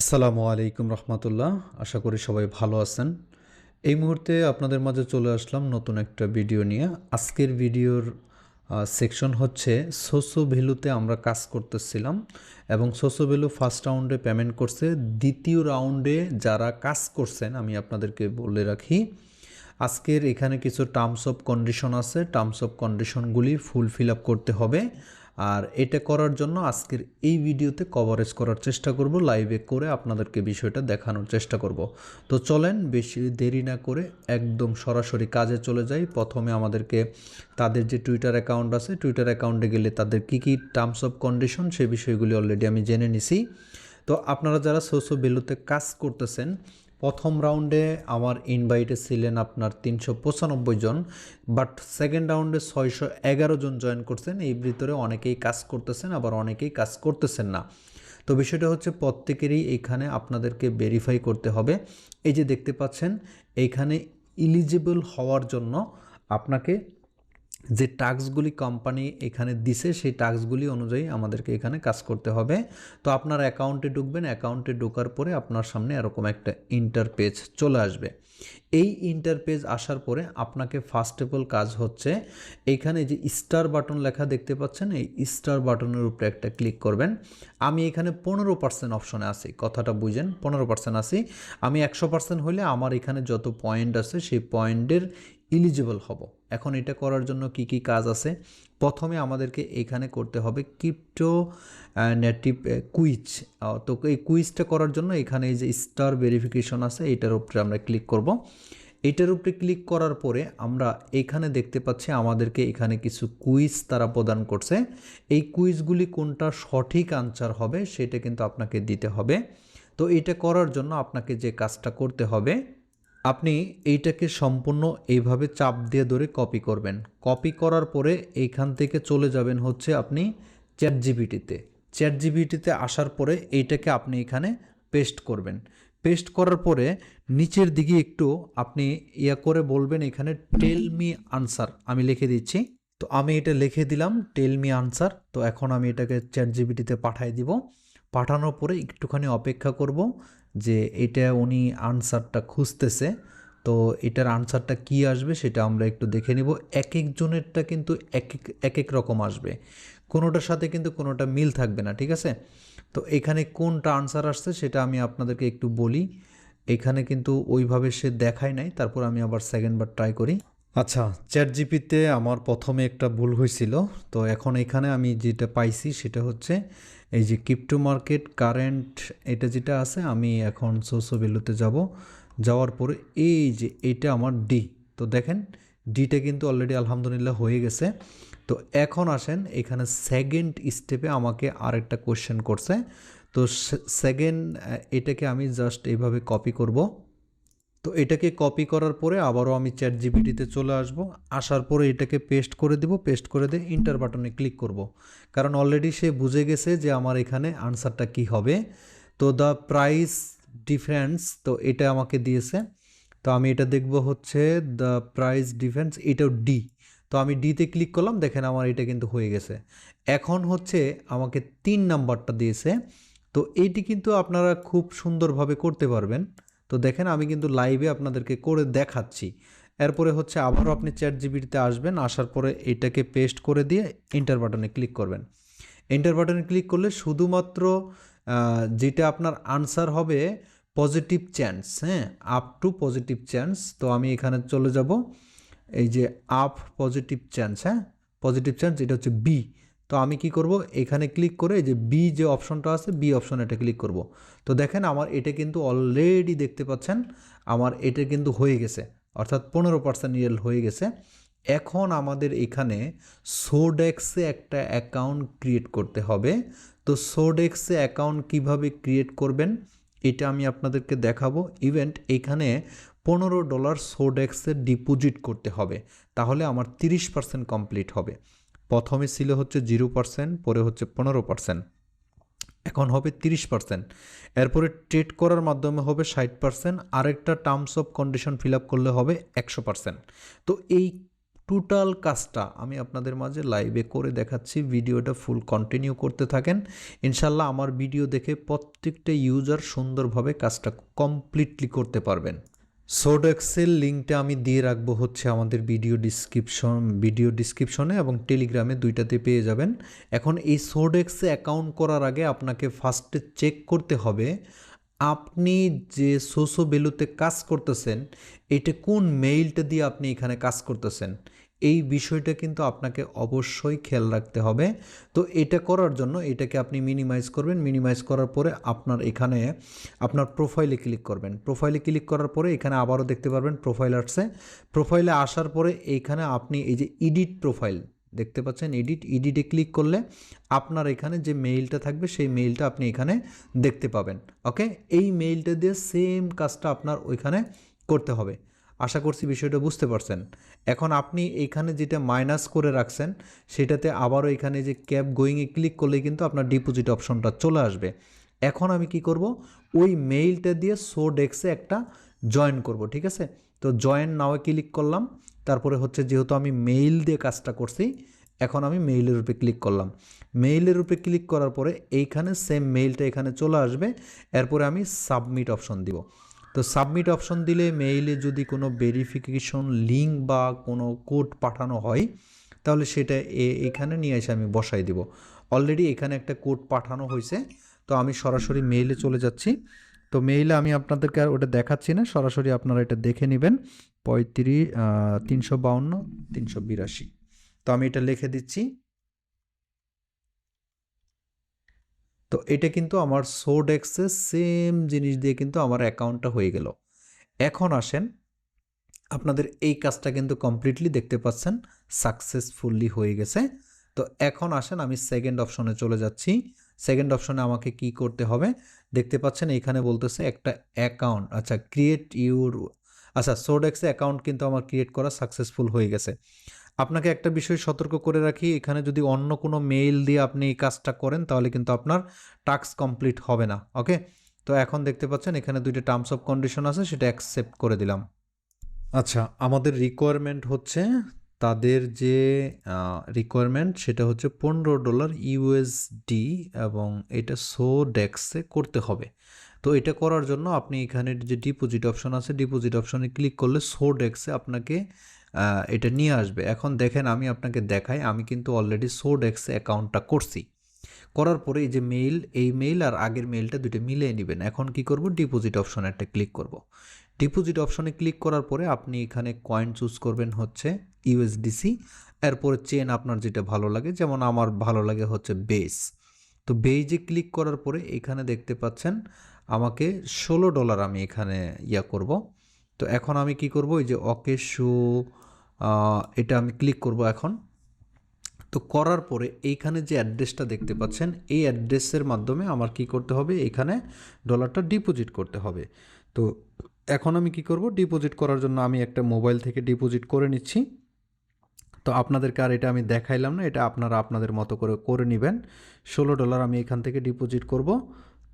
আসসালামু আলাইকুম রহমতুল্লাহ। আশা করি সবাই ভালো আছেন। এই মুহূর্তে আপনাদের মাঝে চলে আসলাম নতুন একটা ভিডিও নিয়ে। আজকের ভিডিওর সেকশন হচ্ছে সোসো ভ্যালুতে আমরা কাজ করতেছিলাম এবং সোসো ভ্যালু ফার্স্ট রাউন্ডে পেমেন্ট করছে। দ্বিতীয় রাউন্ডে যারা কাজ করছেন আমি আপনাদেরকে বলে রাখি, আজকের এখানে কিছু টার্মস অফ কন্ডিশন আছে। টার্মস অফ কন্ডিশনগুলি ফিল আপ করতে হবে। আর এটা করার জন্য আজকের এই ভিডিওতে কভারেজ করার চেষ্টা করব, লাইভে করে আপনাদেরকে বিষয়টা দেখানোর চেষ্টা করব। তো চলেন বেশি দেরি না করে একদম সরাসরি কাজে চলে যাই। প্রথমে আমাদেরকে তাদের যে টুইটার অ্যাকাউন্ট আছে, টুইটার অ্যাকাউন্টে গেলে তাদের কী কী টার্মস অফ কন্ডিশন সে বিষয়গুলি অলরেডি আমি জেনে নিছি। তো আপনারা যারা সোসো ভ্যালুতে কাজ করতেছেন, প্রথম রাউন্ডে আমার ইনভাইটে ছিলেন আপনার 395 জন, বাট সেকেন্ড রাউন্ডে 611 জন জয়েন করছেন। এই ভিতরে অনেকেই কাজ করতেছেন, আবার অনেকেই কাজ করতেছেন না। তো বিষয়টা হচ্ছে প্রত্যেকেরই এখানে আপনাদেরকে ভেরিফাই করতে হবে। এই যে দেখতে পাচ্ছেন এইখানে এলিজিবল হওয়ার জন্য আপনাকে যে টাস্কগুলি কোম্পানি এখানে দিছে সেই টাস্কগুলি অনুযায়ী আমাদেরকে এখানে কাজ করতে হবে। তো আপনার অ্যাকাউন্টে ঢুকবেন, অ্যাকাউন্টে ঢোকার পরে আপনার সামনে এরকম একটা ইন্টারপেজ চলে আসবে। এই ইন্টারপেজ আসার পরে আপনাকে ফার্স্ট অফ অল কাজ হচ্ছে এইখানে যে স্টার বাটন লেখা দেখতে পাচ্ছেন, এই স্টার বাটনের উপরে একটা ক্লিক করবেন। আমি এখানে 15% অপশনে আছি, কথাটা বুঝেন, 15% আছি। আমি 100% হলে আমার এখানে যত পয়েন্ট আছে সেই পয়েন্টের এলিজিবল হব। এখন এটা করার জন্য কি কি কাজ আছে? প্রথমে আমাদেরকে এখানে করতে হবে ক্রিপ্টো নেটিভ কুইজ। তো এই কুইজটা করার জন্য এখানে এই যে স্টার ভেরিফিকেশন আছে, এটার উপরে আমরা ক্লিক করব। এটার উপরে ক্লিক করার পরে আমরা এখানে দেখতে পাচ্ছি আমাদেরকে এখানে কিছু কুইজ তারা প্রদান করছে। এই কুইজগুলি কোনটা সঠিক আনসার হবে সেটা কিন্তু আপনাকে দিতে হবে। তো এটা করার জন্য আপনাকে যে কাজটা করতে হবে, আপনি এইটাকে সম্পূর্ণ এইভাবে চাপ দিয়ে ধরে কপি করবেন। কপি করার পরে এইখান থেকে চলে যাবেন হচ্ছে আপনি চ্যাট জিপিটিতে। চ্যাট জিপিটিতে আসার পরে এইটাকে আপনি এখানে পেস্ট করবেন। পেস্ট করার পরে নিচের দিকে একটু আপনি করে বলবেন এখানে টেল মি আনসার। আমি লিখে দিচ্ছি। তো আমি এটা লিখে দিলাম টেল মি আনসার। তো এখন আমি এটাকে চ্যাট জিপিটিতে পাঠিয়ে দিব। পাঠানোর পরে একটুখানি অপেক্ষা করব যে এটা উনি আনসারটা খুঁজতেছে। তো এটার আনসারটা কি আসবে সেটা আমরা একটু দেখে নিব। এক একজনেরটা কিন্তু এক এক রকম আসবে, কোনোটার সাথে কিন্তু কোনোটা মিল থাকবে না, ঠিক আছে? তো এখানে কোনটা আনসার আসছে সেটা আমি আপনাদেরকে একটু বলি। এখানে কিন্তু ওইভাবে সে দেখায় নাই, তারপর আমি আবার সেকেন্ডবার ট্রাই করি। আচ্ছা, চ্যাট জিপিতে আমার প্রথমে একটা ভুল হয়েছিল। তো এখন এখানে আমি যেটা পাইছি সেটা হচ্ছে এই যে ক্রিপ্টো মার্কেট কারেন্ট, এটা যেটা আছে, আমি এখন সোসো ভ্যালুতে যাব। যাওয়ার পরে এই যে এটা আমার ডি। তো দেখেন ডিটা কিন্তু অলরেডি আলহামদুলিল্লাহ হয়ে গেছে। তো এখন আসেন এখানে সেকেন্ড স্টেপে আমাকে আরেকটা কোশ্চেন করছে। তো সেকেন্ড এটাকে আমি জাস্ট এইভাবে কপি করব। তো এটাকে কপি করার পরে আবারও আমি চ্যাট জিপিটিতে চলে আসব। আসার পরে এটাকে পেস্ট করে দেব। পেস্ট করে দিয়ে ইন্টার বাটনে ক্লিক করব, কারণ অলরেডি সে বুঝে গেছে যে আমার এখানে আনসারটা কি হবে। তো দ্য প্রাইস ডিফারেন্স, তো এটা আমাকে দিয়েছে। তো আমি এটা দেখব হচ্ছে দ্য প্রাইস ডিফারেন্স, এটাও ডি। তো আমি ডিতে ক্লিক করলাম, দেখেন আমার এটা কিন্তু হয়ে গেছে। এখন হচ্ছে আমাকে 3 নাম্বারটা দিয়েছে। তো এইটি কিন্তু আপনারা খুব সুন্দরভাবে করতে পারবেন। তো দেখেন আমি কিন্তু লাইভে আপনাদেরকে করে দেখাচ্ছি। এরপরে হচ্ছে আবারও আপনি চ্যাট জিপিটিতে আসবেন, আসার পরে এটাকে পেস্ট করে দিয়ে এন্টার বাটনে ক্লিক করবেন। এন্টার বাটনে ক্লিক করলে শুধুমাত্র যেটা আপনার আনসার হবে পজিটিভ চান্স, হ্যাঁ, আপ টু পজিটিভ চান্স। তো আমি এখানে চলে যাব, এই যে আপ পজিটিভ চান্স, হ্যাঁ, পজিটিভ চান্স, এটা হচ্ছে বি। তো আমি কি করব, এখানে ক্লিক করে এই যে বি যে অপশনটা আছে, বি অপশন এটা ক্লিক করব। তো দেখেন আমার এটা কিন্তু অলরেডি দেখতে পাচ্ছেন আমার এটা কিন্তু হয়ে গেছে, অর্থাৎ 15% রিয়েল হয়ে গেছে। এখন আমাদের এখানে সোডেক্সে একটা অ্যাকাউন্ট ক্রিয়েট করতে হবে। তো সোডেক্সে অ্যাকাউন্ট কিভাবে ক্রিয়েট করবেন এটা আমি আপনাদেরকে দেখাবো। ইভেন্ট এখানে $15 সোডেক্সে ডিপোজিট করতে হবে, তাহলে আমার 30% কমপ্লিট হবে। প্রথমে ছিল হচ্ছে 0%, পরে হচ্ছে 15%, এখন হবে 30%। এরপরে ট্রেড করার মাধ্যমে হবে 60%, আরেকটা terms of condition fill up করলে হবে 100%। তো এই টোটাল কাজটা আমি আপনাদের মাঝে লাইভে করে দেখাচ্ছি। ভিডিওটা ফুল কন্টিনিউ করতে থাকেন, ইনশাল্লাহ আমার ভিডিও দেখে প্রত্যেকটা ইউজার সুন্দরভাবে কাজটা কমপ্লিটলি করতে পারবেন। সোডেক্সের লিঙ্কটা আমি দিয়ে রাখবো হচ্ছে আমাদের ভিডিও ডিসক্রিপশনে এবং টেলিগ্রামে, দুইটাতে পেয়ে যাবেন। এখন এই সোডেক্সে অ্যাকাউন্ট করার আগে আপনাকে ফার্স্টে চেক করতে হবে আপনি যে সোসো ভ্যালুতে কাজ করতেছেন এটা কোন মেইলটা দিয়ে আপনি এখানে কাজ করতেছেন, এই বিষয়টা কিন্তু আপনাকে অবশ্যই খেয়াল রাখতে হবে। তো এটা করার জন্য এটাকে আপনি মিনিমাইজ করবেন, মিনিমাইজ করার পরে আপনার এখানে আপনার প্রোফাইলে ক্লিক করবেন। প্রোফাইলে ক্লিক করার পরে এখানে আবারও দেখতে পারবেন প্রোফাইল আসছে। প্রোফাইলে আসার পরে এইখানে আপনি এই যে এডিট প্রোফাইল দেখতে পাচ্ছেন, এডিটে ক্লিক করলে আপনার এখানে যে মেইলটা থাকবে সেই মেইলটা আপনি এখানে দেখতে পাবেন। ওকে, এই মেইলটা দিয়ে সেম কাজটা আপনার ওইখানে করতে হবে। আশা করছি বিষয়টা বুঝতে পারছেন। এখন আপনি এইখানে যেটা মাইনাস করে রাখছেন সেটাতে আবারও এখানে যে ক্যাপ গোয়িংয়ে ক্লিক করলে কিন্তু আপনার ডিপোজিট অপশনটা চলে আসবে। এখন আমি কি করব, ওই মেইলটা দিয়ে সোডেক্সে একটা জয়েন করব, ঠিক আছে। তো জয়েন নাও ক্লিক করলাম, তারপরে হচ্ছে যেহেতু আমি মেইল দিয়ে কাজটা করছি এখন আমি মেইলের উপরে ক্লিক করলাম। মেইলের উপরে ক্লিক করার পরে এইখানে সেম মেইলটা এখানে চলে আসবে। এরপরে আমি সাবমিট অপশন দিব। তো সাবমিট অপশন দিলে মেইলে যদি কোনো ভেরিফিকেশন লিঙ্ক বা কোনো কোড পাঠানো হয় তাহলে সেটা এখানে নিয়ে এসে আমি বসাই দিব। অলরেডি এখানে একটা কোড পাঠানো হয়েছে, তো আমি সরাসরি মেইলে চলে যাচ্ছি। তো মেইলে আমি আপনাদেরকে আর ওটা দেখাচ্ছি না, সরাসরি আপনারা এটা দেখে নেবেন। 352 তো আমি এটা লিখে দিচ্ছি। তো এটা কিন্তু আমার সোডেক্সে সেম জিনিস দিয়ে কিন্তু আমার অ্যাকাউন্টটা হয়ে গেল। এখন আসেন, আপনাদের এই কাজটা কিন্তু কমপ্লিটলি দেখতে পাচ্ছেন সাকসেসফুলি হয়ে গেছে। তো এখন আসেন আমি সেকেন্ড অপশনে চলে যাচ্ছি। সেকেন্ড অপশনে আমাকে কি করতে হবে দেখতে পাচ্ছেন, এখানে বলতেছে একটা অ্যাকাউন্ট, আচ্ছা ক্রিয়েট ইউর, আচ্ছা সোডেক্সে অ্যাকাউন্ট কিন্তু আমার ক্রিয়েট করা সাকসেসফুল হয়ে গেছে। আপনাকে একটা বিষয় সতর্ক করে রাখি, এখানে যদি অন্য কোনো মেইল দিয়ে আপনি এই কাজটা করেন তাহলে কিন্তু আপনার টাস্ক কমপ্লিট হবে না। ওকে, তো এখন দেখতে পাচ্ছেন এখানে দুইটা টার্মস অফ কন্ডিশন আছে, সেটা অ্যাকসেপ্ট করে দিলাম। আচ্ছা, আমাদের রিকোয়ারমেন্ট হচ্ছে, তাদের যে রিকোয়ারমেন্ট সেটা হচ্ছে $15 এবং এটা সোডেক্সে করতে হবে। তো এটা করার জন্য আপনি এখানে যে ডিপোজিট অপশন আছে ডিপোজিট অপশনে ক্লিক করলে সোডেক্সে আপনাকে এটা নিয়ে আসবে। এখন দেখেন আমি আপনাকে দেখাই, আমি কিন্তু অলরেডি সোডেক্সে অ্যাকাউন্টটা করছি। করার পরে এই যে মেইল, এই মেইল আর আগের মেইলটা দুটো মিলিয়ে নেবেন। এখন কি করব, ডিপোজিট অপশনে একটা ক্লিক করব। ডিপোজিট অপশনে ক্লিক করার পরে আপনি এখানে কয়েন চুজ করবেন হচ্ছে ইউএসডিসি। এরপরে চেন আপনার যেটা ভালো লাগে, যেমন আমার ভালো লাগে হচ্ছে বেস। তো বেজে ক্লিক করার পরে এখানে দেখতে পাচ্ছেন আমাকে $16 আমি এখানে করব। তো এখন আমি কি করব, এই যে ওকে শো, এটা আমি ক্লিক করব এখন। তো করার পরে এইখানে যে অ্যাড্রেসটা দেখতে পাচ্ছেন এই অ্যাড্রেসের মাধ্যমে আমার কি করতে হবে, এখানে ডলারটা ডিপোজিট করতে হবে। তো এখন আমি কি করব, ডিপোজিট করার জন্য আমি একটা মোবাইল থেকে ডিপোজিট করে নিচ্ছি। তো আপনাদেরকে আর এটা আমি দেখাইলাম না, এটা আপনারা আপনাদের মতো করে করে নেবেন। $16 আমি এখান থেকে ডিপোজিট করব।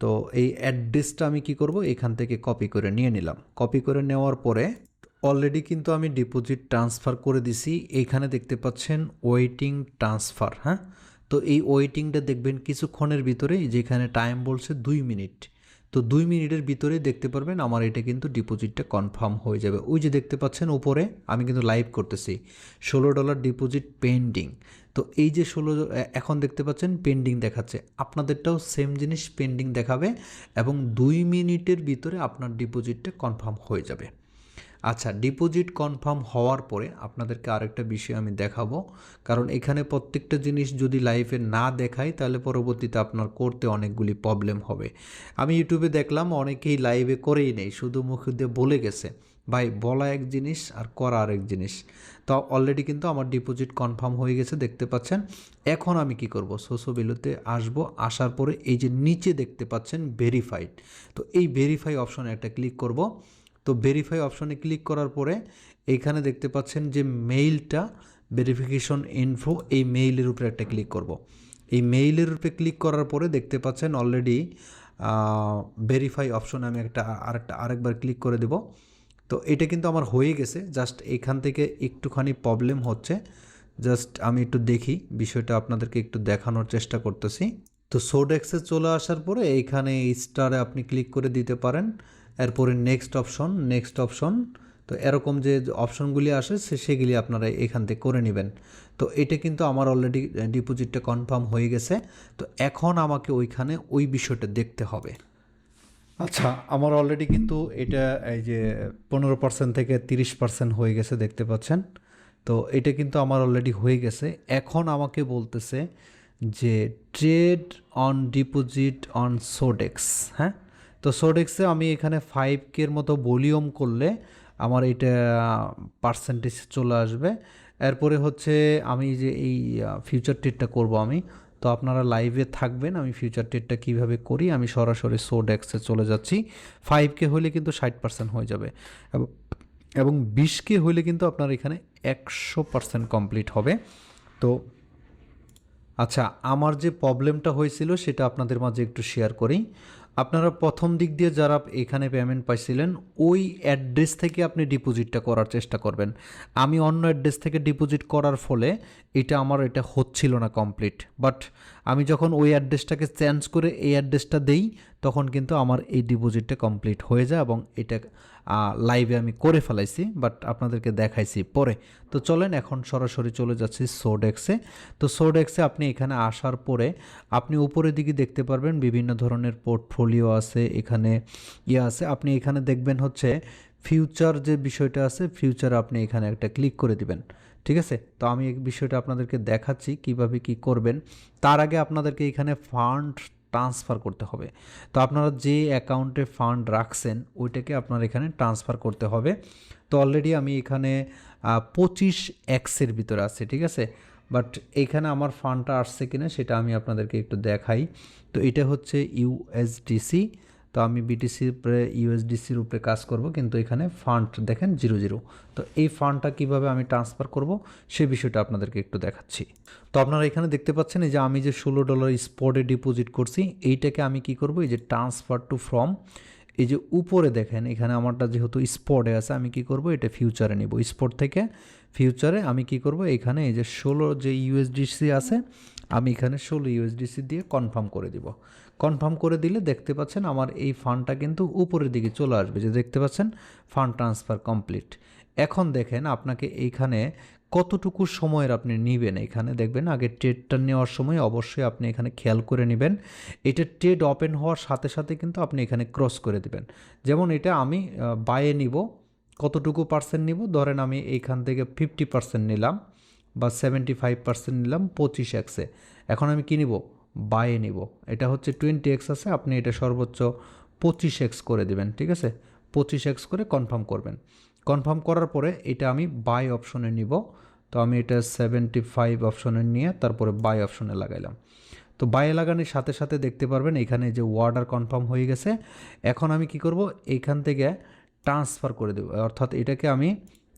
তো এই অ্যাড্রেসটা আমি কি করব, এখান থেকে কপি করে নিয়ে নিলাম। কপি করে নেওয়ার পরে অলরেডি কিন্তু আমি ডিপোজিট ট্রান্সফার করে দিছি। এইখানে দেখতে পাচ্ছেন ওয়েটিং ট্রান্সফার, হ্যাঁ। তো এই ওয়েটিংটা দেখবেন কিছুক্ষণের ভিতরে, যেখানে টাইম বলছে 2 মিনিট। তো 2 মিনিটের ভিতরে দেখতে পারবেন আমার এটা কিন্তু ডিপোজিটটা কনফার্ম হয়ে যাবে। ওই যে দেখতে পাচ্ছেন উপরে আমি কিন্তু লাইভ করতেছি $16 ডিপোজিট পেন্ডিং। তো এই যে এখন দেখতে পাচ্ছেন পেন্ডিং দেখাচ্ছে, আপনাদেরটাও সেম জিনিস পেন্ডিং দেখাবে এবং 2 মিনিটের ভিতরে আপনার ডিপোজিটটা কনফার্ম হয়ে যাবে। আচ্ছা, ডিপোজিট কনফার্ম হওয়ার পরে আপনাদেরকে আরেকটা বিষয় আমি দেখাবো, কারণ এখানে প্রত্যেকটা জিনিস যদি লাইভে না দেখাই তাহলে পরবর্তীতে আপনার করতে অনেকগুলি প্রবলেম হবে। আমি ইউটিউবে দেখলাম অনেকেই লাইভে করেই নেই, শুধু মুখ দিয়ে বলে গেছে। ভাই, বলা এক জিনিস আর করা আরেক জিনিস। তো অলরেডি কিন্তু আমার ডিপোজিট কনফার্ম হয়ে গেছে দেখতে পাচ্ছেন। এখন আমি কি করব, সোসো ভ্যালুতে আসবো, আসার পরে এই যে নিচে দেখতে পাচ্ছেন ভেরিফাইড, তো এই ভেরিফাই অপশনে একটা ক্লিক করব। তো ভেরিফাই অপশনে ক্লিক করার পরে এইখানে দেখতে পাচ্ছেন যে মেইলটা ভেরিফিকেশন ইনফো, এই মেইলের উপরে একটা ক্লিক করব। এই মেইলের উপরে ক্লিক করার পরে দেখতে পাচ্ছেন অলরেডি ভেরিফাই অপশনে আমি আরেকবার ক্লিক করে দেব। তো এটা কিন্তু আমার হয়ে গেছে, জাস্ট এখান থেকে একটুখানি প্রবলেম হচ্ছে। জাস্ট আমি একটু দেখি বিষয়টা, আপনাদেরকে একটু দেখানোর চেষ্টা করতেছি। তো সোডেক্সে চলে আসার পরে এইখানে স্টারে আপনি ক্লিক করে দিতে পারেন, এরপরে নেক্সট অপশন। তো এরকম যে অপশনগুলি আসে সেগুলি আপনারা এখান থেকে করে নেবেন। তো এটা কিন্তু আমার অলরেডি ডিপোজিটটা কনফার্ম হয়ে গেছে। তো এখন আমাকে ওইখানে ওই বিষয়টা দেখতে হবে। আচ্ছা, আমার অলরেডি কিন্তু এটা এই যে 15% থেকে 30% হয়ে গেছে, দেখতে পাচ্ছেন। তো এটা কিন্তু আমার অলরেডি হয়ে গেছে। এখন আমাকে বলতেছে যে ট্রেড অন ডিপোজিট অন সোডেক্স, হ্যাঁ। তো সোডেক্সে আমি এখানে 5K এর মতো ভলিউম করলে আমার এটা পার্সেন্টেজ চলে আসবে। এরপরে হচ্ছে আমি যে এই ফিউচার ট্রেডটা করব আমি, তো আপনারা লাইভে থাকবেন। আমি ফিউচার ট্রেডটা কীভাবে করি আমি সরাসরি সোডেক্সে চলে যাচ্ছি। 5K হলে কিন্তু 60% হয়ে যাবে, এবং 20K হলে কিন্তু আপনার এখানে 100% কমপ্লিট হবে। তো আচ্ছা, আমার যে প্রবলেমটা হয়েছিল সেটা আপনাদের মাঝে একটু শেয়ার করি। আপনারা প্রথম দিক দিয়ে যারা এখানে পেমেন্ট পাইছিলেন ওই অ্যাড্রেস থেকে আপনি ডিপোজিটটা করার চেষ্টা করবেন। আমি অন্য অ্যাড্রেস থেকে ডিপোজিট করার ফলে আমার এটা হচ্ছিল না কমপ্লিট। বাট আমি যখন ওই অ্যাড্রেসটাকে চেঞ্জ করে এই অ্যাড্রেসটা দেই তখন কিন্তু আমার এই ডিপোজিটটা কমপ্লিট হয়ে যায়, এবং এটা লাইভে আমি করে ফেলাইছি, বাট আপনাদেরকে দেখাইছি পরে। তো চলেন এখন সরাসরি চলে যাচ্ছি সোডেক্সে। তো সোডেক্সে আপনি এখানে আসার পরে আপনি উপরের দিকে দেখতে পারবেন বিভিন্ন ধরনের পোর্টফোলিও আছে, এখানে আছে। আপনি এখানে দেখবেন হচ্ছে ফিউচার যে বিষয়টা আছে, ফিউচারে আপনি এখানে একটা ক্লিক করে দিবেন, ঠিক আছে। তো আমি এই বিষয়টা আপনাদেরকে দেখাচ্ছি কিভাবে কি করবেন। তার আগে আপনাদেরকে এখানে ফান্ড ট্রান্সফার করতে হবে। তো আপনারা যে অ্যাকাউন্টে ফান্ড রাখছেন ওইটাকে আপনার এখানে ট্রান্সফার করতে হবে। তো অলরেডি আমি এখানে 25X ভিতরে আছে, ঠিক আছে। বাট এইখানে আমার ফান্ডটা আসছে কিনা সেটা আমি আপনাদেরকে একটু দেখাই। তো এটা হচ্ছে ইউএসডিসি। তো আমি বিটিসির উপরে ইউএসডিসির উপরে কাজ করব, কিন্তু এখানে ফান্ড দেখেন 00। তো এই ফান্ডটা কিভাবে আমি ট্রান্সফার করব সেই বিষয়টা আপনাদেরকে একটু দেখাচ্ছি। তো আপনারা এখানে দেখতে পাচ্ছেন এই যে আমি যে $16 স্পটে ডিপোজিট করছি, এইটাকে আমি কি করব, এই যে ট্রান্সফার টু ফ্রম, এই যে উপরে দেখেন এখানে আমারটা যেহেতু স্পটে আছে আমি কি করব, এটা ফিউচারে নিব। স্পট থেকে ফিউচারে আমি কি করব, এখানে এই যে 16 যে ইউএসডিসি আছে আমি এখানে 16 ইউএসডিসি দিয়ে কনফার্ম করে দিব। কনফার্ম করে দিলে দেখতে পাচ্ছেন আমার এই ফান্ডটা কিন্তু উপরের দিকে চলে আসবে, যে দেখতে পাচ্ছেন ফান্ড ট্রান্সফার কমপ্লিট। এখন দেখেন আপনাকে এইখানে কতটুকু সময়ের আপনি নেবেন, এখানে দেখবেন আগে ট্রেডটা নেওয়ার সময় অবশ্যই আপনি এখানে খেয়াল করে নেবেন। এটা ট্রেড ওপেন হওয়ার সাথে সাথে কিন্তু আপনি এখানে ক্রস করে দেবেন। যেমন এটা আমি বায়ে নিব, কতটুকু পার্সেন্ট নিব, ধরেন আমি এইখান থেকে 50% নিলাম বা 75% নিলাম 25X-এ। এখন আমি কী নিব, বায়ে নিব। এটা হচ্ছে 20X আছে, আপনি এটা সর্বোচ্চ 25X করে দেবেন, ঠিক আছে। 25X করে কনফার্ম করবেন। কনফার্ম করার পরে এটা আমি বাই অপশনে নিব। তো আমি এটা 75 অপশনে নিয়ে তারপরে বাই অপশনে লাগাইলাম। তো বাই লাগানোর সাথে সাথে দেখতে পারবেন এখানে যে অর্ডার কনফার্ম হয়ে গেছে। এখন আমি কি করব, এইখান থেকে ট্রান্সফার করে দেব, অর্থাৎ এটাকে আমি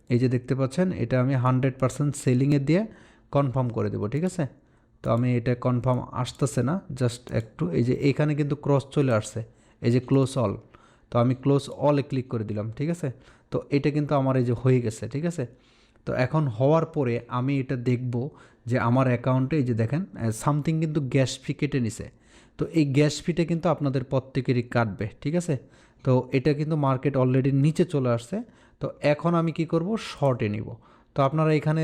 এই যে দেখতে পাচ্ছেন এটা আমি 100% সেলিংয়ে দিয়ে কনফার্ম করে দেব, ঠিক আছে। তো আমি এটা কনফার্ম আসতেছে না, জাস্ট একটু এই যে এখানে কিন্তু ক্রস চলে আসছে, এই যে ক্লোজ অল। তো আমি ক্লোজ অলে ক্লিক করে দিলাম, ঠিক আছে। তো এটা কিন্তু আমার এই যে হয়ে গেছে, ঠিক আছে। তো এখন হওয়ার পরে আমি এটা দেখব যে আমার অ্যাকাউন্টে এই যে দেখেন সামথিং কিন্তু গ্যাস ফি কেটে নিছে। তো এই গ্যাস ফিটা কিন্তু আপনাদের প্রত্যেকেরই কাটবে, ঠিক আছে। তো এটা কিন্তু মার্কেট অলরেডি নিচে চলে আসছে। তো এখন আমি কি করব, শর্টে নিব। তো আপনারা এখানে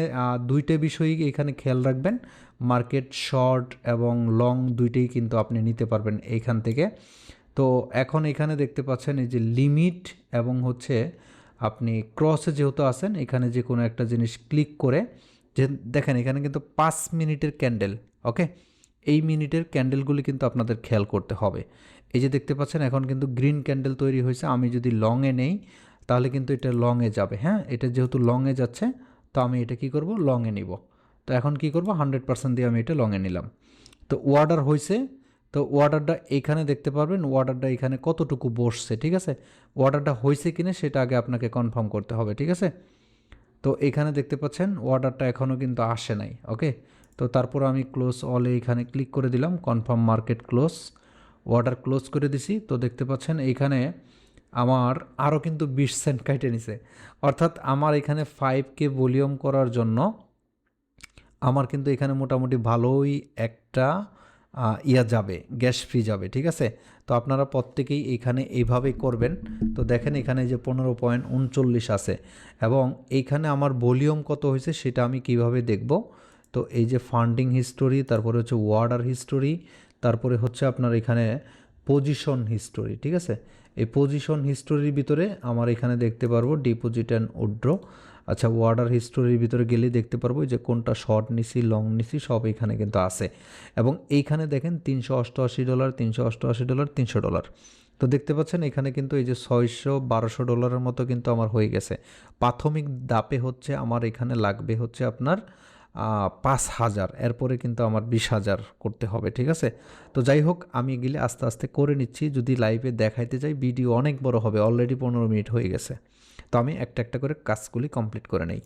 দুইটা বিষয়ই এখানে খেয়াল রাখবেন, মার্কেট শর্ট এবং লং দুইটাই কিন্তু আপনি নিতে পারবেন এইখান থেকে। তো এখন এখানে দেখতে পাচ্ছেন এই যে লিমিট এবং হচ্ছে আপনি ক্রসে যেহেতু আছেন এখানে যে কোনো একটা জিনিস ক্লিক করে যে দেখেন এখানে কিন্তু 5 মিনিটের ক্যান্ডেল, ওকে। এই মিনিটের ক্যান্ডেলগুলি কিন্তু আপনাদের খেয়াল করতে হবে। এই যে দেখতে পাচ্ছেন এখন কিন্তু গ্রিন ক্যান্ডেল তৈরি হয়েছে, আমি যদি লংয়ে নেই তাহলে কিন্তু এটা লংয়ে যাবে, হ্যাঁ। এটা যেহেতু লংয়ে যাচ্ছে তো আমি এটা কি করব, লংয়ে নিব। তো এখন কি করব, 100% দিয়ে আমি এটা লংয়ে নিলাম। তো অর্ডার হয়েছে। তো অর্ডারটা এখানে দেখতে পারবেন, অর্ডারটা এখানে কতটুকু বসছে, ঠিক আছে। অর্ডারটা হয়েছে কিনা সেটা আগে আপনাকে কনফার্ম করতে হবে, ঠিক আছে। তো এখানে দেখতে পাচ্ছেন অর্ডারটা এখনও কিন্তু আসে নাই, ওকে। তো তারপর আমি ক্লোজ অলে এখানে ক্লিক করে দিলাম, confirm market close, order close করে দিছি। তো দেখতে পাচ্ছেন এইখানে আমার আরও কিন্তু 20 সেন্ট কাটে নিছে। অর্থাৎ আমার এখানে 5K ভলিউম করার জন্য আমার কিন্তু এখানে মোটামুটি ভালোই একটা যাবে, গ্যাস ফ্রি যাবে, ঠিক আছে? তো আপনারা প্রত্যেকেই এখানে এইভাবেই করবেন। তো দেখেন এখানে যে 15.39 আছে এবং এইখানে আমার ভলিউম কত হয়েছে সেটা আমি কিভাবে দেখব? তো এই যে ফান্ডিং হিস্টোরি, তারপরে হচ্ছে ওয়ার্ডার হিস্টোরি, তারপরে হচ্ছে আপনার এখানে পজিশন হিস্টোরি, ঠিক আছে? এই পজিশন হিস্টোরির ভিতরে আমার এখানে দেখতে পারবো ডিপোজিট অ্যান্ড উইথড্র। আচ্ছা, ওয়ার্ডার হিস্টোরির ভিতরে গেলেই দেখতে পারবো যে কোনটা শর্ট নিছি, লং নিছি, সব এখানে কিন্তু আছে। এবং এইখানে দেখেন $388, $388, $300। তো দেখতে পাচ্ছেন এখানে কিন্তু এই যে $600-1200 মতো কিন্তু আমার হয়ে গেছে। প্রাথমিক দাপে হচ্ছে আমার এখানে লাগবে হচ্ছে আপনার 5,000, এরপরে কিন্তু আমার 20,000 করতে হবে, ঠিক আছে? তো যাই হোক, আমি এগুলি আস্তে আস্তে করে নিচ্ছি। যদি লাইভে দেখাইতে যাই ভিডিও অনেক বড় হবে, অলরেডি 15 মিনিট হয়ে গেছে। তো আমি একটা একটা করে কাজগুলি কমপ্লিট করে নেই।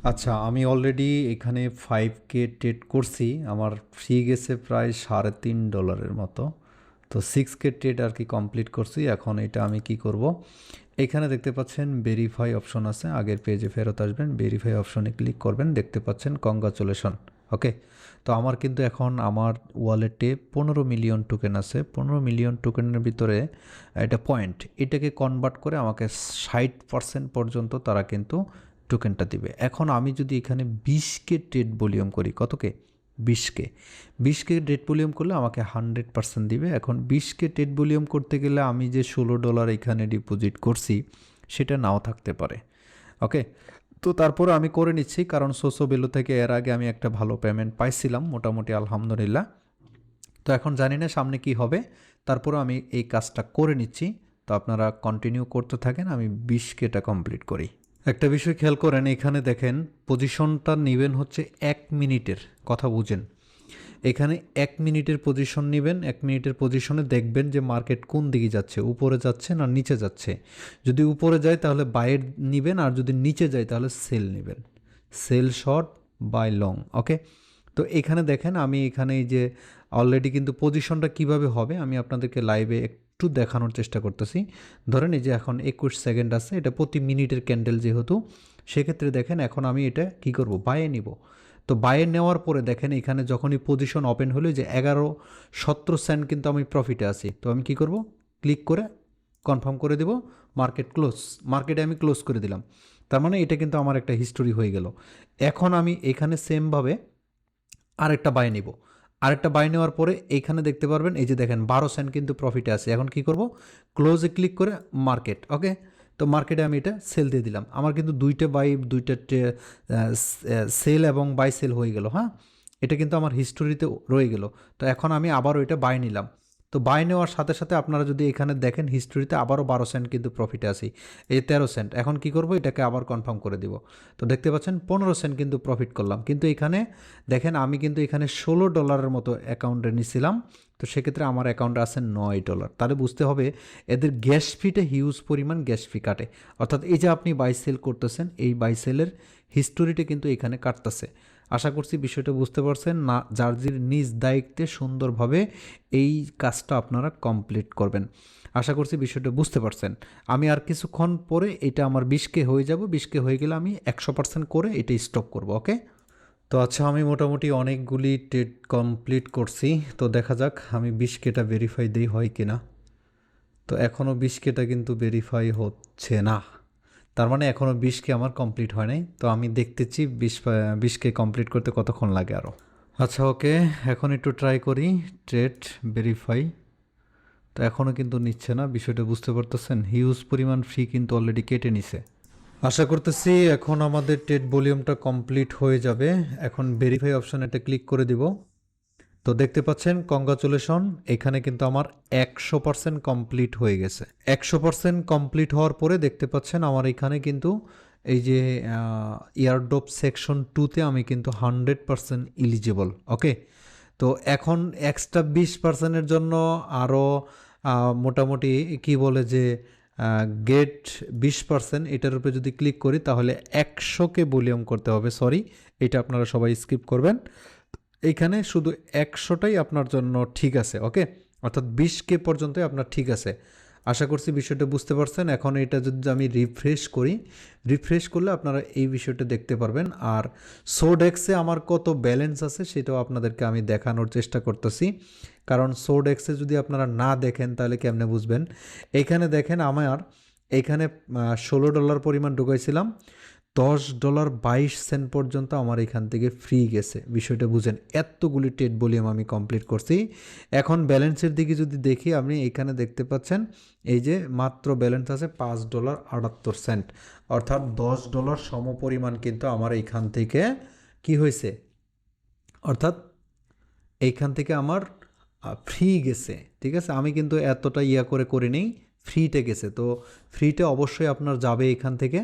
আচ্ছা, আমি অলরেডি এখানে 5K ট্রেড করছি, আমার ফ্রি গেছে প্রায় $3.5 মতো। তো 6K ট্রেড আর কি কমপ্লিট করছি। এখন এটা আমি কি করব, এখানে দেখতে পাচ্ছেন ভেরিফাই অপশন আছে, আগের পেজে ফেরত আসবেন, ভেরিফাই অপশনে ক্লিক করবেন, দেখতে পাচ্ছেন কংগ্রাচুলেশন। ওকে, তো আমার কিন্তু এখন আমার ওয়ালেটে 15 মিলিয়ন টোকেন আছে। 15 মিলিয়ন টোকেনের ভিতরে এটা পয়েন্ট, এটাকে কনভার্ট করে আমাকে 60% পর্যন্ত তারা কিন্তু টোকেনটা দিবে। এখন আমি যদি এখানে 20K ট্রেড ভলিউম করি, কতকে? 20K ট্রেড ভলিউম করলে আমাকে 100% দিবে। এখন 20K ট্রেড ভলিউম করতে গেলে আমি যে $16 এখানে ডিপোজিট করছি সেটা নাও থাকতে পারে। ওকে, তো তারপরে আমি করে নিচ্ছি, কারণ সোসো ভ্যালু থেকে এর আগে আমি একটা ভালো পেমেন্ট পাইছিলাম মোটামুটি, আলহামদুলিল্লাহ। তো এখন জানি না সামনে কি হবে, তারপরেও আমি এই কাজটা করে নিচ্ছি। তো আপনারা কন্টিনিউ করতে থাকেন, আমি 20Kটা কমপ্লিট করি। একটা বিষয় খেয়াল করেন, এখানে দেখেন পজিশনটা নেবেন হচ্ছে 1 মিনিটের, কথা বুঝেন। এখানে 1 মিনিটের পজিশন নেবেন, 1 মিনিটের পজিশনে দেখবেন যে মার্কেট কোন দিকে যাচ্ছে, উপরে যাচ্ছে না নিচে যাচ্ছে। যদি উপরে যায় তাহলে বাইয়ের নেবেন, আর যদি নিচে যায় তাহলে সেল নেবেন। Sell short, buy long. Okay, তো এখানে দেখেন আমি এখানে এই যে অলরেডি কিন্তু পজিশনটা কিভাবে হবে আমি আপনাদেরকে লাইভে একটু দেখানোর চেষ্টা করতেছি। ধরেন এই যে এখন 21 সেকেন্ড আছে, এটা প্রতি মিনিটের ক্যান্ডেল যেহেতু, সেক্ষেত্রে দেখেন এখন আমি এটা কি করব, বাইয়ে নিব। তো বাইয়ে নেওয়ার পরে দেখেন এখানে যখনই পজিশন ওপেন হলো যে 11.17 সেন্ট কিন্তু আমি প্রফিটে আছি। তো আমি কি করব, ক্লিক করে কনফার্ম করে দেব, মার্কেট ক্লোজ, মার্কেটে আমি ক্লোজ করে দিলাম। তার মানে এটা কিন্তু আমার একটা হিস্টোরি হয়ে গেল। এখন আমি এখানে সেমভাবে আরেকটা বাই নিব, আরেকটা বাই নেওয়ার পরে এইখানে দেখতে পারবেন এই যে দেখেন 12 সেন্ট কিন্তু প্রফিটে আছে। এখন কি করব, ক্লোজে ক্লিক করে মার্কেট। ওকে, তো মার্কেটে আমি এটা সেল দিয়ে দিলাম। আমার কিন্তু দুইটা সেল এবং বাই সেল হয়ে গেল। হ্যাঁ, এটা কিন্তু আমার হিস্টোরিতে রয়ে গেল। তো এখন আমি আবারও এটা বাই নিলাম। তো বাই নেওয়ার সাথে সাথে আপনারা যদি এখানে দেখেন হিস্টোরিতে আবারও 12 সেন্ট কিন্তু প্রফিটে আসি, এই 13 সেন্ট। এখন কি করব, এটাকে আবার কনফার্ম করে দিব। তো দেখতে পাচ্ছেন 15 সেন্ট কিন্তু প্রফিট করলাম। কিন্তু এখানে দেখেন আমি কিন্তু এখানে $16 মতো অ্যাকাউন্টে নিয়েছিলাম। তো সেক্ষেত্রে আমার অ্যাকাউন্টে আছে $9। তাহলে বুঝতে হবে এদের গ্যাস ফিটা হিউজ পরিমাণ গ্যাস ফি কাটে। অর্থাৎ এই যে আপনি বাই সেল করতেছেন, এই বাই সেলের হিস্টোরিটা কিন্তু এখানে কাটতেছে। আশা করছি বিষয়টা বুঝতে পারছেন না, জার্জির নিজ দায়িত্বে সুন্দরভাবে এই কাজটা আপনারা কমপ্লিট করবেন। আশা করছি বিষয়টা বুঝতে পারছেন। আমি আর কিছুক্ষণ পরে এটা আমার 20K হয়ে যাব, 20K হয়ে গেলে আমি 100% করে এটা স্টপ করব। ওকে, তো আচ্ছা আমি মোটামুটি অনেকগুলি ট্রেড কমপ্লিট করছি। তো দেখা যাক আমি 20Kটা ভেরিফাই দিই হয় কি না। তো এখনও 20Kটা কিন্তু ভেরিফাই হচ্ছে না, তার মানে এখনও 20K আমার কমপ্লিট হয় নাই। তো আমি দেখতেছি 20K কমপ্লিট করতে কতক্ষণ লাগে আরও। আচ্ছা ওকে, এখন একটু ট্রাই করি ট্রেড ভেরিফাই। তো এখনও কিন্তু নিচ্ছে না, বিষয়টা বুঝতে পারতেছেন, হিউজ পরিমাণ ফি কিন্তু অলরেডি কেটে নিছে। আশা করতেছি এখন আমাদের ট্রেড ভলিউমটা কমপ্লিট হয়ে যাবে। এখন ভেরিফাই অপশন এটা ক্লিক করে দিব। তো দেখতে পাচ্ছেন কংগ্রাচুলেশন, এখানে কিন্তু আমার 100% কমপ্লিট হয়ে গেছে। 100% কমপ্লিট হওয়ার পরে দেখতে পাচ্ছেন আমার এখানে কিন্তু এই যে এয়ারড্রপ সেকশন 2তে আমি কিন্তু 100% ইলিজিবল। ওকে, তো এখন এক্সট্রা 20%-এর জন্য আরও মোটামুটি কি বলে যে গেট 20%, এটার উপরে যদি ক্লিক করি তাহলে 100K ভলিউম করতে হবে। সরি, এটা আপনারা সবাই স্কিপ করবেন। এইখানে শুধু 100টাই আপনার জন্য ঠিক আছে। ওকে, অর্থাৎ 20K পর্যন্তই আপনার ঠিক আছে। আশা করছি বিষয়টা বুঝতে পারছেন। এখন এটা যদি আমি রিফ্রেশ করি, রিফ্রেশ করলে আপনারা এই বিষয়টা দেখতে পারবেন। আর সোডেক্সে আমার কত ব্যালেন্স আছে সেটাও আপনাদেরকে আমি দেখানোর চেষ্টা করতেছি, কারণ সোডেক্সে যদি আপনারা না দেখেন তাহলে কেমনে বুঝবেন। এখানে দেখেন আমার এখানে $16 পরিমাণ ঢুকাইছিলাম, $10.22 পর্যন্ত আমার এখান থেকে ফ্রি গেছে। বিষয়টা বুঝেন, এতগুলি ট্রেড ভলিউম আমি কমপ্লিট করছি। এখন ব্যালেন্সের দিকে যদি দেখি, আপনি এখানে দেখতে পাচ্ছেন এই যে মাত্র ব্যালেন্স আছে $5.78, অর্থাৎ $10 সমপরিমাণ কিন্তু আমার এইখান থেকে কি হয়েছে, অর্থাৎ এইখান থেকে আমার ফ্রি গেছে। ঠিক আছে, আমি কিন্তু এতটা করে নেই, ফ্রিতে গেছে। তো ফ্রিতে অবশ্যই আপনার যাবে এখান থেকে।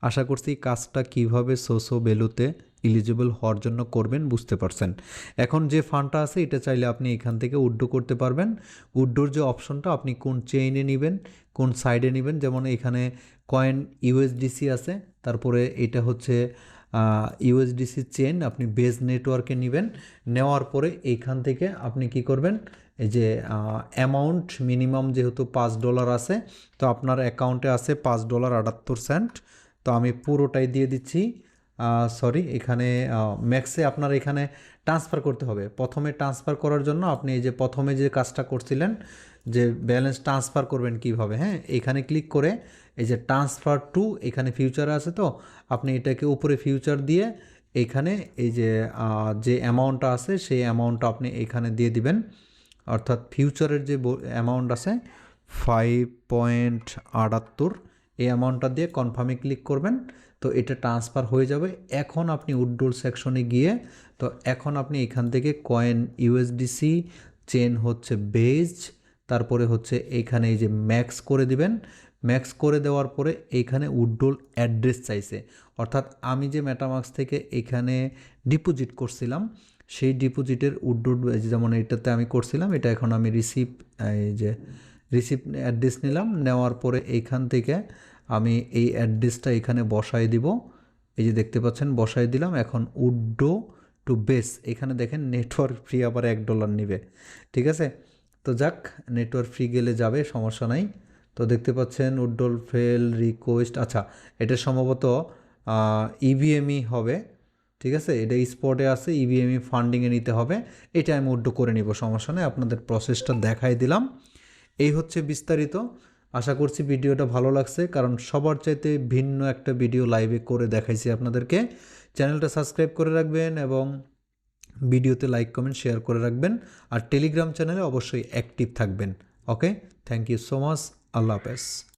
আশা করছি কাজটা কিভাবে সোসো ভ্যালুতে এলিজিবল হওয়ার জন্য করবেন বুঝতে পারছেন। এখন যে ফান্ডটা আছে এটা চাইলে আপনি এখান থেকে উইথড্র করতে পারবেন। উইথড্রোর যে অপশনটা, আপনি কোন চেইনে নেবেন, কোন সাইডে নেবেন, যেমন এখানে কয়েন ইউএসডিসি আছে, তারপরে এটা হচ্ছে ইউএসডিসি চেইন, আপনি বেজ নেটওয়ার্কে নেবেন। নেওয়ার পরে এইখান থেকে আপনি কি করবেন, এই যে অ্যামাউন্ট মিনিমাম যেহেতু $5 আছে, তো আপনার অ্যাকাউন্টে আছে $5.78। তো আমি পুরোটাই দিয়ে দিচ্ছি। সরি, এখানে ম্যাক্সে আপনার এখানে ট্রান্সফার করতে হবে। প্রথমে ট্রান্সফার করার জন্য আপনি এই যে প্রথমে যে কাজটা করছিলেন, যে ব্যালেন্স ট্রান্সফার করবেন কিভাবে, হ্যাঁ, এখানে ক্লিক করে এই যে ট্রান্সফার টু, এখানে ফিউচারে আছে, তো আপনি এটাকে উপরে ফিউচার দিয়ে এখানে এই যে যে অ্যামাউন্টটা আছে সেই অ্যামাউন্টটা আপনি এখানে দিয়ে দিবেন। অর্থাৎ ফিউচারের যে অ্যামাউন্ট আছে 5.78, এই অ্যামাউন্টটা দিয়ে কনফার্মে ক্লিক করবেন। তো এটা ট্রান্সফার হয়ে যাবে। এখন আপনি উইথড্রল সেকশনে গিয়ে, তো এখন আপনি এখান থেকে কয়েন ইউএসডিসি চেন হচ্ছে বেজ, তারপরে হচ্ছে এইখানে এই যে ম্যাক্স করে দিবেন। ম্যাক্স করে দেওয়ার পরে এইখানে উইথড্রল অ্যাড্রেস চাইছে, অর্থাৎ আমি যে মেটামাক্স থেকে এখানে ডিপোজিট করছিলাম সেই ডিপোজিটের উইথড্রল, যেমন এটাতে আমি করছিলাম, এটা এখন আমি এই যে রিসিপ্ট অ্যাড্রেস নিলাম। নেওয়ার পরে এইখান থেকে আমি এই অ্যাড্রেসটা এখানে বসাই দিব। এই যে দেখতে পাচ্ছেন বসাই দিলাম। এখন উইথড্র টু বেস, এখানে দেখেন নেটওয়ার্ক ফ্রি আবার $1 নেবে। ঠিক আছে, তো যাক, নেটওয়ার্ক ফ্রি গেলে যাবে, সমস্যা নাই। তো দেখতে পাচ্ছেন উইথড্রল ফেল রিকোয়েস্ট, আচ্ছা এটা সম্ভবত ইভিএমই হবে। ঠিক আছে, এটা স্পটে আছে, ইভিএমই ফান্ডিংয়ে নিতে হবে। এটা আমি উইথড্র করে নিব, সমস্যা নেই। আপনাদের প্রসেসটা দেখাই দিলাম। এই হচ্ছে বিস্তারিত। আশা করছি ভিডিওটা ভালো লাগছে, কারণ সবার চাইতে ভিন্ন একটা ভিডিও লাইভে করে দেখাইছি আপনাদেরকে। চ্যানেলটা সাবস্ক্রাইব করে রাখবেন এবং ভিডিওতে লাইক কমেন্ট শেয়ার করে রাখবেন। আর টেলিগ্রাম চ্যানেলে অবশ্যই অ্যাক্টিভ থাকবেন। ওকে, থ্যাংক ইউ সো মাচ। আল্লাহ হাফেজ।